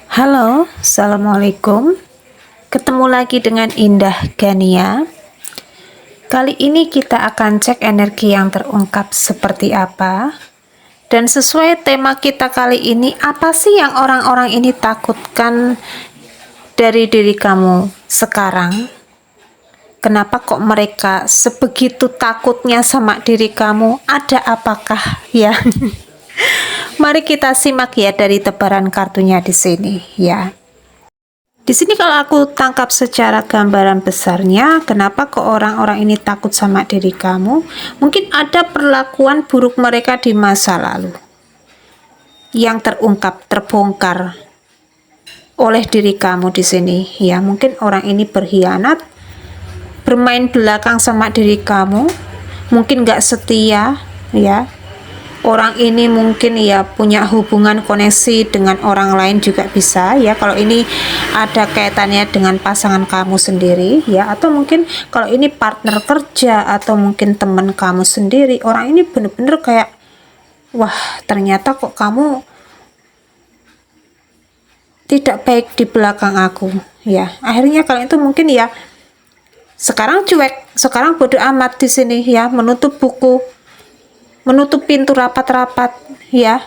Halo, Assalamualaikum. Ketemu lagi dengan Indah Gania. Kali ini kita akan cek energi yang terungkap seperti apa. Dan sesuai tema kita kali ini, apa sih yang orang-orang ini takutkan dari diri kamu sekarang? Kenapa kok mereka sebegitu takutnya sama diri kamu? Ada apakah ya? Mari kita simak ya dari tebaran kartunya di sini ya. Di sini kalau aku tangkap secara gambaran besarnya, kenapa kok orang-orang ini takut sama diri kamu? Mungkin ada perlakuan buruk mereka di masa lalu yang terungkap, terbongkar oleh diri kamu di sini ya. Mungkin orang ini berkhianat, bermain belakang sama diri kamu, mungkin gak setia ya. Orang ini mungkin ya punya hubungan koneksi dengan orang lain juga bisa ya, kalau ini ada kaitannya dengan pasangan kamu sendiri ya, atau mungkin kalau ini partner kerja atau mungkin teman kamu sendiri. Orang ini bener-bener kayak, wah ternyata kok kamu tidak baik di belakang aku ya. Akhirnya kalian itu mungkin ya sekarang cuek, sekarang bodoh amat di sini ya, menutup buku, menutup pintu rapat-rapat ya.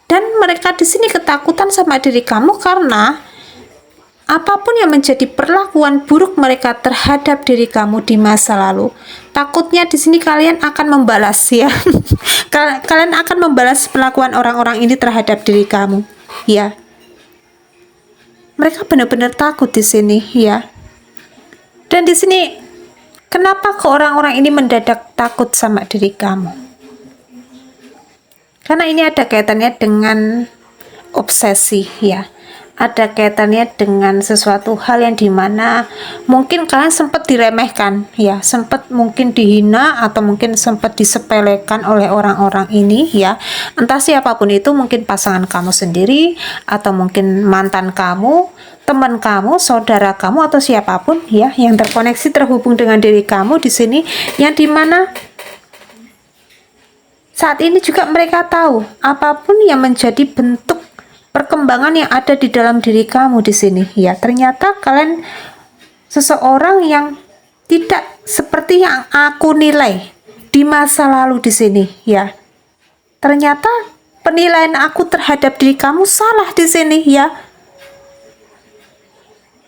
Dan mereka di sini ketakutan sama diri kamu karena apapun yang menjadi perlakuan buruk mereka terhadap diri kamu di masa lalu, takutnya di sini kalian akan membalas ya. Kalian akan membalas perlakuan orang-orang ini terhadap diri kamu ya. Mereka benar-benar takut di sini ya. Dan di sini kenapa kok orang-orang ini mendadak takut sama diri kamu? Karena ini ada kaitannya dengan obsesi ya. Ada kaitannya dengan sesuatu hal yang dimana mungkin kalian sempat diremehkan ya, sempat mungkin dihina atau mungkin sempat disepelekan oleh orang-orang ini ya. Entah siapapun itu, mungkin pasangan kamu sendiri atau mungkin mantan kamu, teman kamu, saudara kamu, atau siapapun ya yang terkoneksi terhubung dengan diri kamu di sini, yang dimana saat ini juga mereka tahu apapun yang menjadi bentuk perkembangan yang ada di dalam diri kamu di sini ya. Ternyata kalian seseorang yang tidak seperti yang aku nilai di masa lalu di sini ya. Ternyata penilaian aku terhadap diri kamu salah di sini ya.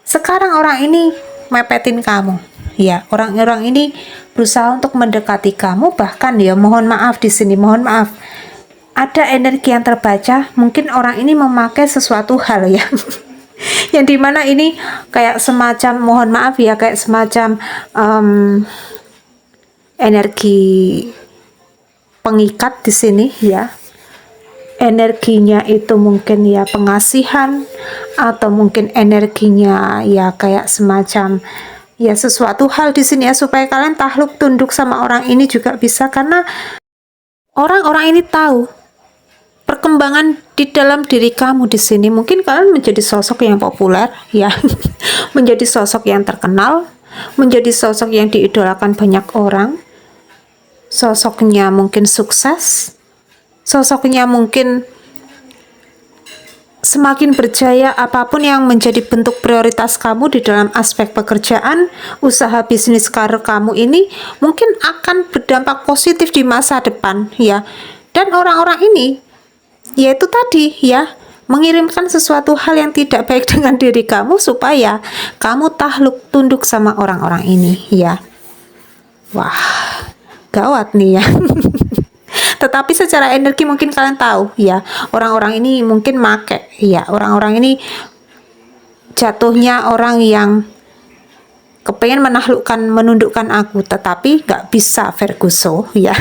Sekarang orang ini mepetin kamu ya. Orang-orang ini berusaha untuk mendekati kamu, bahkan ya mohon maaf di sini, mohon maaf, ada energi yang terbaca. Mungkin orang ini memakai sesuatu hal ya yang dimana ini kayak semacam, mohon maaf ya, kayak semacam energi pengikat di sini ya. Energinya itu mungkin ya pengasihan, atau mungkin energinya ya kayak semacam ya sesuatu hal di sini ya, supaya kalian takluk tunduk sama orang ini juga bisa. Karena orang-orang ini tahu perkembangan di dalam diri kamu di sini. Mungkin kalian menjadi sosok yang populer ya, menjadi sosok yang terkenal, menjadi sosok yang diidolakan banyak orang, sosoknya mungkin sukses, sosoknya mungkin semakin berjaya. Apapun yang menjadi bentuk prioritas kamu di dalam aspek pekerjaan, usaha, bisnis, karir kamu ini mungkin akan berdampak positif di masa depan ya. Dan orang-orang ini yaitu tadi ya, mengirimkan sesuatu hal yang tidak baik dengan diri kamu supaya kamu takluk tunduk sama orang-orang ini ya. Wah, gawat nih ya. Tetapi secara energi mungkin kalian tahu ya, orang-orang ini mungkin make ya, orang-orang ini jatuhnya orang yang kepengen menaklukkan, menundukkan aku, tetapi gak bisa Ferguson ya.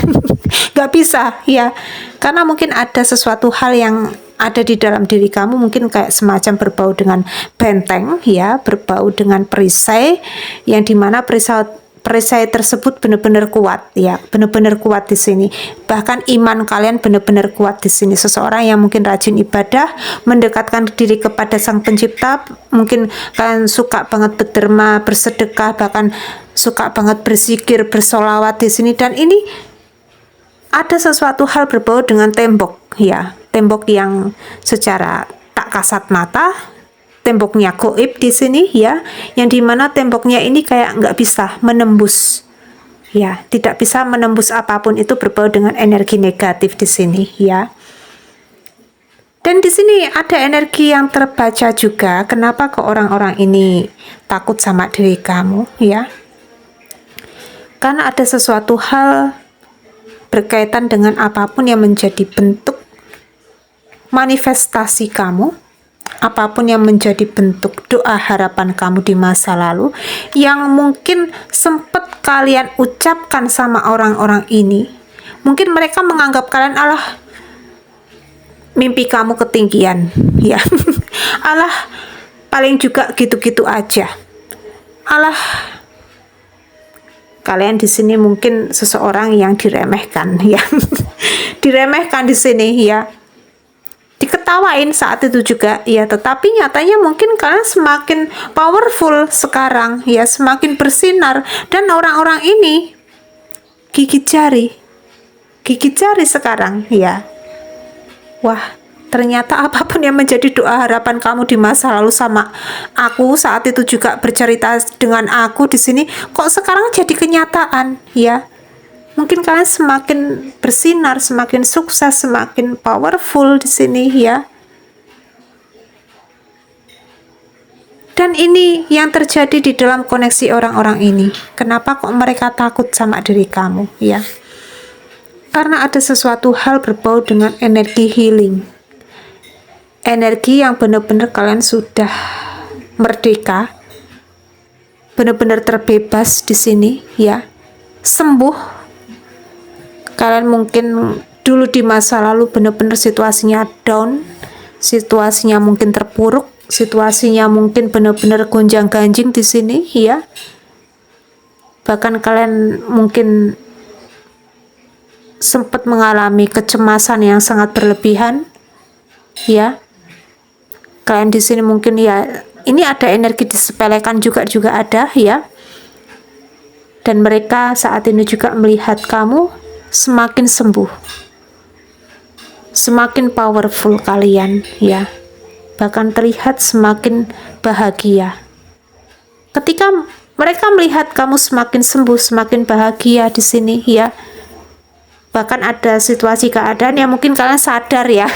Gak bisa ya, karena mungkin ada sesuatu hal yang ada di dalam diri kamu, mungkin kayak semacam berbau dengan benteng ya, berbau dengan perisai, yang dimana perisai tersebut benar-benar kuat ya, benar-benar kuat di sini. Bahkan iman kalian benar-benar kuat di sini. Seseorang yang mungkin rajin ibadah, mendekatkan diri kepada Sang Pencipta. Mungkin kalian suka banget berderma, bersedekah, bahkan suka banget berzikir, bersolawat di sini. Dan ini ada sesuatu hal berbau dengan tembok ya, tembok yang secara tak tak kasat mata, temboknya goib di sini ya, yang dimana temboknya ini kayak nggak bisa menembus, ya, tidak bisa menembus apapun itu berbau dengan energi negatif di sini ya. Dan di sini ada energi yang terbaca juga. Kenapa ke orang-orang ini takut sama diri kamu ya? Karena ada sesuatu hal berkaitan dengan apapun yang menjadi bentuk manifestasi kamu, apapun yang menjadi bentuk doa harapan kamu di masa lalu, yang mungkin sempat kalian ucapkan sama orang-orang ini. Mungkin mereka menganggap kalian, alah, mimpi kamu ketinggian ya. Alah, paling juga gitu-gitu aja. Alah, kalian di sini mungkin seseorang yang diremehkan ya. Diremehkan di sini ya, diketawain saat itu juga ya, tetapi nyatanya mungkin kalian semakin powerful sekarang ya, semakin bersinar, dan orang-orang ini gigit jari sekarang ya. Wah, ternyata apapun yang menjadi doa harapan kamu di masa lalu sama aku saat itu juga bercerita dengan aku di sini, kok sekarang jadi kenyataan ya. Mungkin kalian semakin bersinar, semakin sukses, semakin powerful di sini ya. Dan ini yang terjadi di dalam koneksi orang-orang ini. Kenapa kok mereka takut sama diri kamu ya? Karena ada sesuatu hal berbau dengan energi healing. Energi yang benar-benar kalian sudah merdeka, benar-benar terbebas di sini ya. Sembuh. Kalian mungkin dulu di masa lalu benar-benar situasinya down, situasinya mungkin terpuruk, situasinya mungkin benar-benar gonjang-ganjing di sini ya. Bahkan kalian mungkin sempat mengalami kecemasan yang sangat berlebihan ya. Kalian di sini mungkin ya, ini ada energi disepelekan juga ada ya. Dan mereka saat ini juga melihat kamu semakin sembuh, semakin powerful kalian ya. Bahkan terlihat semakin bahagia. Ketika mereka melihat kamu semakin sembuh, semakin bahagia di sini ya. Bahkan ada situasi keadaan yang mungkin kalian sadar ya.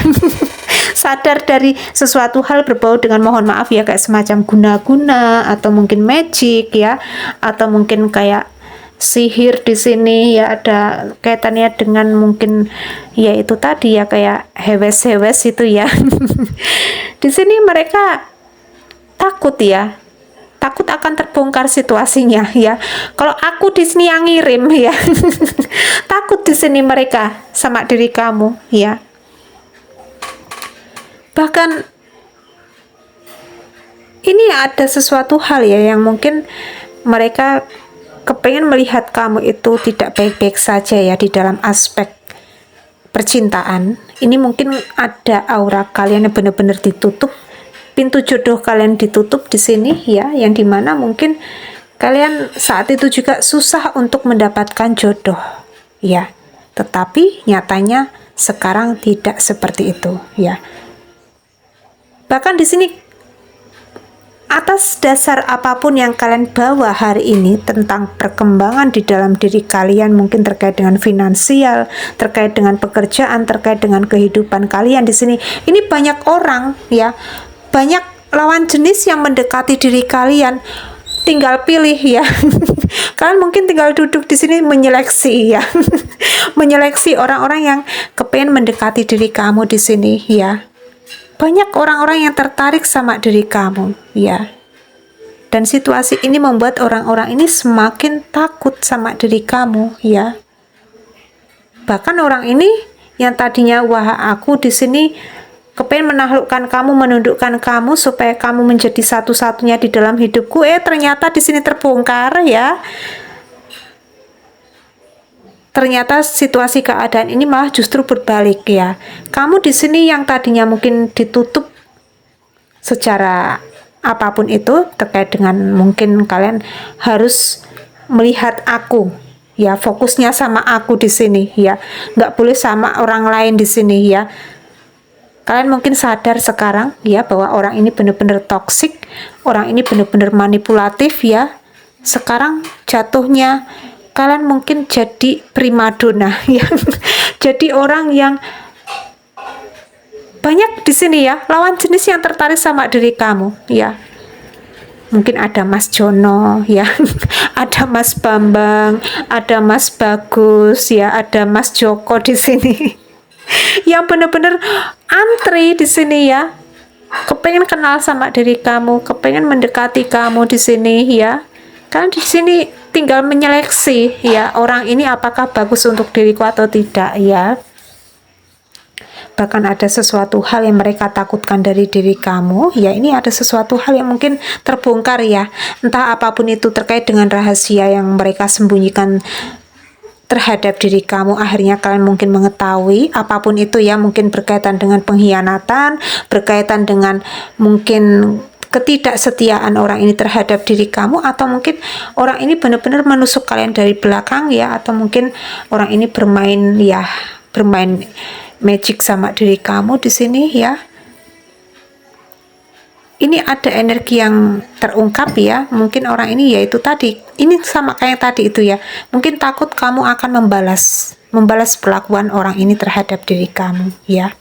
Sadar dari sesuatu hal berbau dengan, mohon maaf ya, kayak semacam guna-guna atau mungkin magic ya, atau mungkin kayak sihir di sini ya, ada kaitannya dengan mungkin ya itu tadi ya, kayak hewes-hewes itu ya. Di sini mereka takut ya, takut akan terbongkar situasinya ya. Kalau aku di sini yang ngirim ya. Takut di sini mereka sama diri kamu ya. Bahkan ini ada sesuatu hal ya yang mungkin mereka kepengen melihat kamu itu tidak baik-baik saja ya di dalam aspek percintaan. Ini mungkin ada aura kalian yang benar-benar ditutup, pintu jodoh kalian ditutup di sini ya, yang dimana mungkin kalian saat itu juga susah untuk mendapatkan jodoh ya. Tetapi nyatanya sekarang tidak seperti itu ya. Bahkan di sini atas dasar apapun yang kalian bawa hari ini tentang perkembangan di dalam diri kalian, mungkin terkait dengan finansial, terkait dengan pekerjaan, terkait dengan kehidupan kalian di sini. Ini banyak orang ya, banyak lawan jenis yang mendekati diri kalian. Tinggal pilih ya. Kalian mungkin tinggal duduk di sini menyeleksi ya. Menyeleksi orang-orang yang kepengen mendekati diri kamu di sini ya. Banyak orang-orang yang tertarik sama diri kamu ya. Dan situasi ini membuat orang-orang ini semakin takut sama diri kamu ya. Bahkan orang ini yang tadinya, wah aku di sini kepengen menaklukkan kamu, menundukkan kamu supaya kamu menjadi satu-satunya di dalam hidupku, ternyata di sini terbongkar ya. Ternyata situasi keadaan ini malah justru berbalik ya. Kamu di sini yang tadinya mungkin ditutup secara apapun itu terkait dengan mungkin kalian harus melihat aku ya, fokusnya sama aku di sini ya, nggak boleh sama orang lain di sini ya. Kalian mungkin sadar sekarang ya bahwa orang ini benar-benar toksik, orang ini benar-benar manipulatif ya. Sekarang jatuhnya kalian mungkin jadi primadona ya. Jadi orang yang banyak di sini ya, lawan jenis yang tertarik sama diri kamu ya. Mungkin ada Mas Jono ya, ada Mas Bambang, ada Mas Bagus ya, ada Mas Joko di sini. Yang benar-benar antri di sini ya, kepengen kenal sama diri kamu, kepengen mendekati kamu di sini ya. Kalian di sini tinggal menyeleksi ya, orang ini apakah bagus untuk diriku atau tidak ya. Bahkan ada sesuatu hal yang mereka takutkan dari diri kamu ya, ini ada sesuatu hal yang mungkin terbongkar ya, entah apapun itu terkait dengan rahasia yang mereka sembunyikan terhadap diri kamu. Akhirnya kalian mungkin mengetahui apapun itu ya, mungkin berkaitan dengan pengkhianatan, berkaitan dengan mungkin ketidaksetiaan orang ini terhadap diri kamu, atau mungkin orang ini benar-benar menusuk kalian dari belakang ya, atau mungkin orang ini bermain magic sama diri kamu di sini ya. Ini ada energi yang terungkap ya, mungkin orang ini yaitu tadi, ini sama kayak tadi itu ya, mungkin takut kamu akan membalas perlakuan orang ini terhadap diri kamu ya.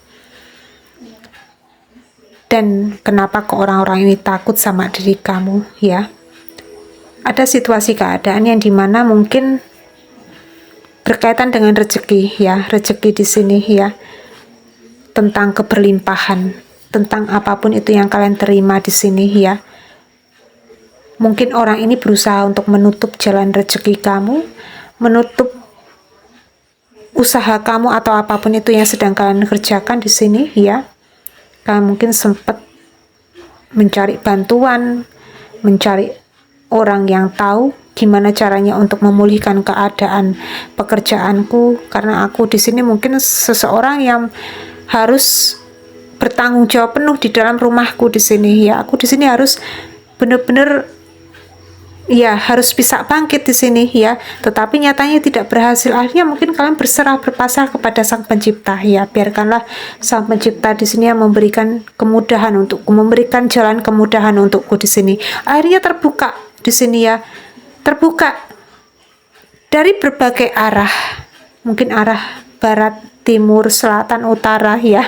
Dan kenapa kok orang-orang ini takut sama diri kamu ya? Ada situasi keadaan yang dimana mungkin berkaitan dengan rezeki ya, rezeki di sini ya, tentang keberlimpahan, tentang apapun itu yang kalian terima di sini ya. Mungkin orang ini berusaha untuk menutup jalan rezeki kamu, menutup usaha kamu atau apapun itu yang sedang kalian kerjakan di sini ya. Kalian mungkin sempat mencari bantuan, mencari orang yang tahu gimana caranya untuk memulihkan keadaan pekerjaanku, karena aku di sini mungkin seseorang yang harus bertanggung jawab penuh di dalam rumahku di sini ya. Aku di sini harus benar-benar ya, harus bisa bangkit di sini ya. Tetapi nyatanya tidak berhasil. Akhirnya mungkin kalian berserah berpasrah kepada Sang Pencipta ya. Biarkanlah Sang Pencipta di sini yang memberikan kemudahan untukku, memberikan jalan kemudahan untukku di sini. Akhirnya terbuka di sini ya. Terbuka dari berbagai arah. Mungkin arah barat, timur, selatan, utara ya.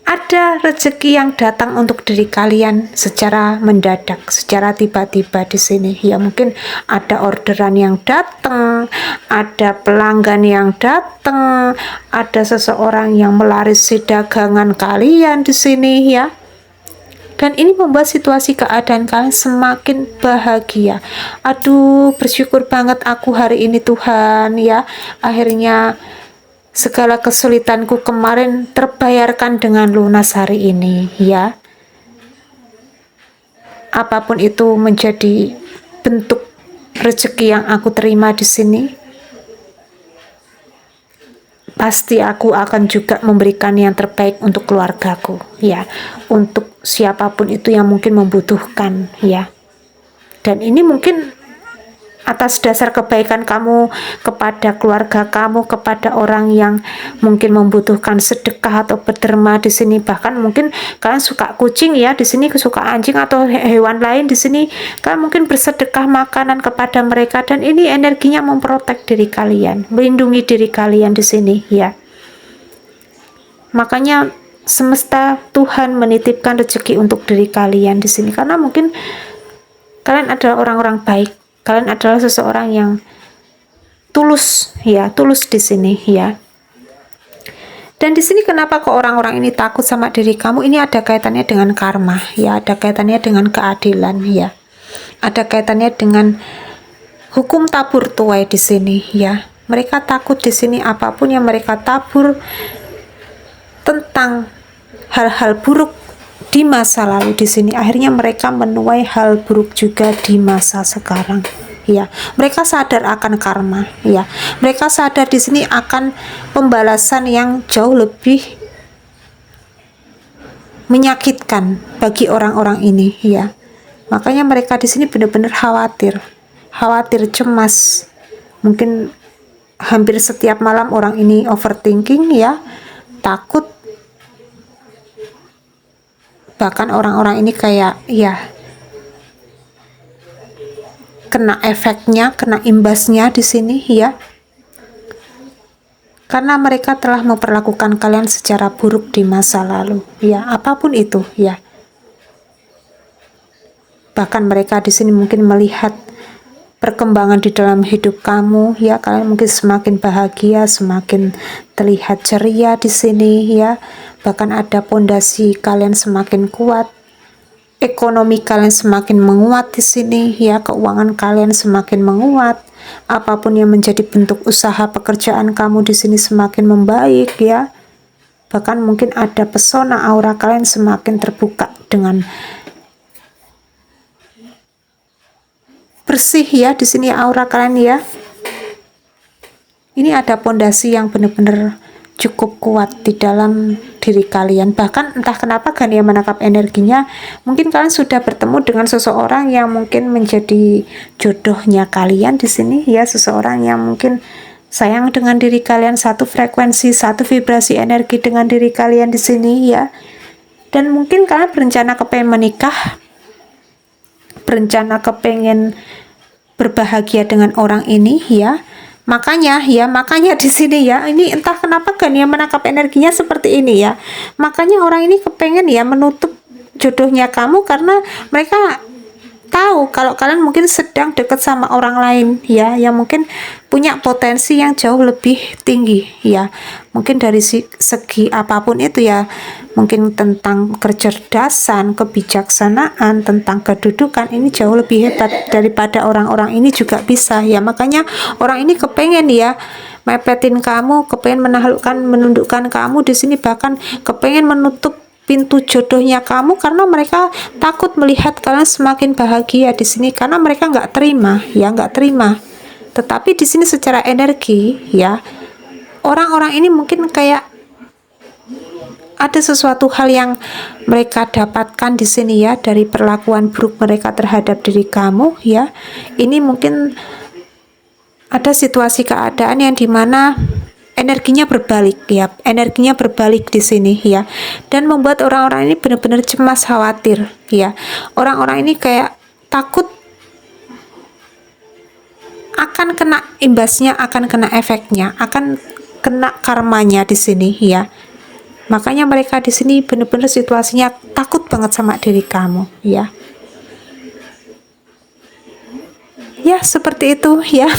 Ada rezeki yang datang untuk diri kalian secara mendadak, secara tiba-tiba di sini ya. Mungkin ada orderan yang datang, ada pelanggan yang datang, ada seseorang yang melarisi dagangan kalian di sini ya. Dan ini membuat situasi keadaan kalian semakin bahagia. Aduh, bersyukur banget aku hari ini Tuhan ya. Akhirnya segala kesulitanku kemarin terbayarkan dengan lunas hari ini ya. Apapun itu menjadi bentuk rezeki yang aku terima di sini, pasti aku akan juga memberikan yang terbaik untuk keluargaku ya, untuk siapapun itu yang mungkin membutuhkan ya. Dan ini mungkin atas dasar kebaikan kamu kepada keluarga kamu, kepada orang yang mungkin membutuhkan sedekah atau berderma di sini. Bahkan mungkin kalian suka kucing ya, di sini suka anjing atau hewan lain di sini, kalian mungkin bersedekah makanan kepada mereka, dan ini energinya memprotek diri kalian, melindungi diri kalian di sini ya. Makanya semesta Tuhan menitipkan rezeki untuk diri kalian di sini, karena mungkin kalian adalah orang-orang baik. Kalian adalah seseorang yang tulus ya, tulus di sini ya. Dan di sini kenapa kok orang-orang ini takut sama diri kamu? Ini ada kaitannya dengan karma ya, ada kaitannya dengan keadilan ya. Ada kaitannya dengan hukum tabur tuai di sini ya. Mereka takut di sini apapun yang mereka tabur tentang hal-hal buruk di masa lalu di sini, akhirnya mereka menuai hal buruk juga di masa sekarang ya. Mereka sadar akan karma ya. Mereka sadar di sini akan pembalasan yang jauh lebih menyakitkan bagi orang-orang ini ya. Makanya mereka di sini benar-benar khawatir, cemas. Mungkin hampir setiap malam orang ini overthinking ya, takut Bahkan orang-orang ini kayak ya kena efeknya, kena imbasnya di sini ya. Karena mereka telah memperlakukan kalian secara buruk di masa lalu, ya, apapun itu, ya. Bahkan mereka di sini mungkin melihat perkembangan di dalam hidup kamu, ya. Kalian mungkin semakin bahagia, semakin terlihat ceria di sini, ya. Bahkan ada pondasi kalian semakin kuat, ekonomi kalian semakin menguat di sini, ya. Keuangan kalian semakin menguat. Apapun yang menjadi bentuk usaha pekerjaan kamu di sini semakin membaik, ya. Bahkan mungkin ada pesona aura kalian semakin terbuka dengan bersih, ya. Di sini aura kalian, ya. Ini ada pondasi yang benar-benar cukup kuat di dalam diri kalian. Bahkan entah kenapa Gania menangkap energinya, mungkin kalian sudah bertemu dengan seseorang yang mungkin menjadi jodohnya kalian di sini, ya. Seseorang yang mungkin sayang dengan diri kalian, satu frekuensi, satu vibrasi energi dengan diri kalian di sini, ya. Dan mungkin kalian berencana kepengen menikah, berencana kepengen berbahagia dengan orang ini, ya. Makanya di sini, ya, ini entah kenapa Gania menangkap energinya seperti ini, ya. Makanya orang ini kepengen, ya, menutup jodohnya kamu karena mereka tahu kalau kalian mungkin sedang dekat sama orang lain, ya, yang mungkin punya potensi yang jauh lebih tinggi, ya. Mungkin dari segi apapun itu, ya, mungkin tentang kecerdasan, kebijaksanaan, tentang kedudukan, ini jauh lebih hebat daripada orang-orang ini juga bisa, ya. Makanya orang ini kepengen, ya, mepetin kamu, kepengen menaklukkan, menundukkan kamu di sini, bahkan kepengen menutup pintu jodohnya kamu karena mereka takut melihat kalian semakin bahagia di sini, karena mereka nggak terima, ya, nggak terima. Tetapi di sini secara energi, ya, orang-orang ini mungkin kayak ada sesuatu hal yang mereka dapatkan di sini, ya, dari perlakuan buruk mereka terhadap diri kamu, ya. Ini mungkin ada situasi keadaan yang dimana energinya berbalik, ya, energinya berbalik di sini, ya, dan membuat orang-orang ini benar-benar cemas, khawatir, ya. Orang-orang ini kayak takut akan kena imbasnya, akan kena efeknya, akan kena karmanya di sini, ya. Makanya mereka di sini benar-benar situasinya takut banget sama diri kamu, ya. Ya, seperti itu, ya.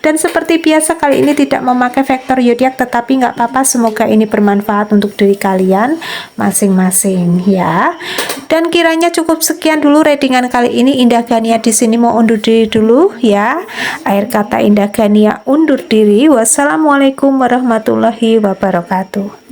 Dan seperti biasa kali ini tidak memakai vektor zodiak, tetapi nggak apa-apa, semoga ini bermanfaat untuk diri kalian masing-masing, ya. Dan kiranya cukup sekian dulu readingan kali ini. Indah Gania di sini mau undur diri dulu, ya. Akhir kata Indah Gania undur diri. Wassalamualaikum warahmatullahi wabarakatuh.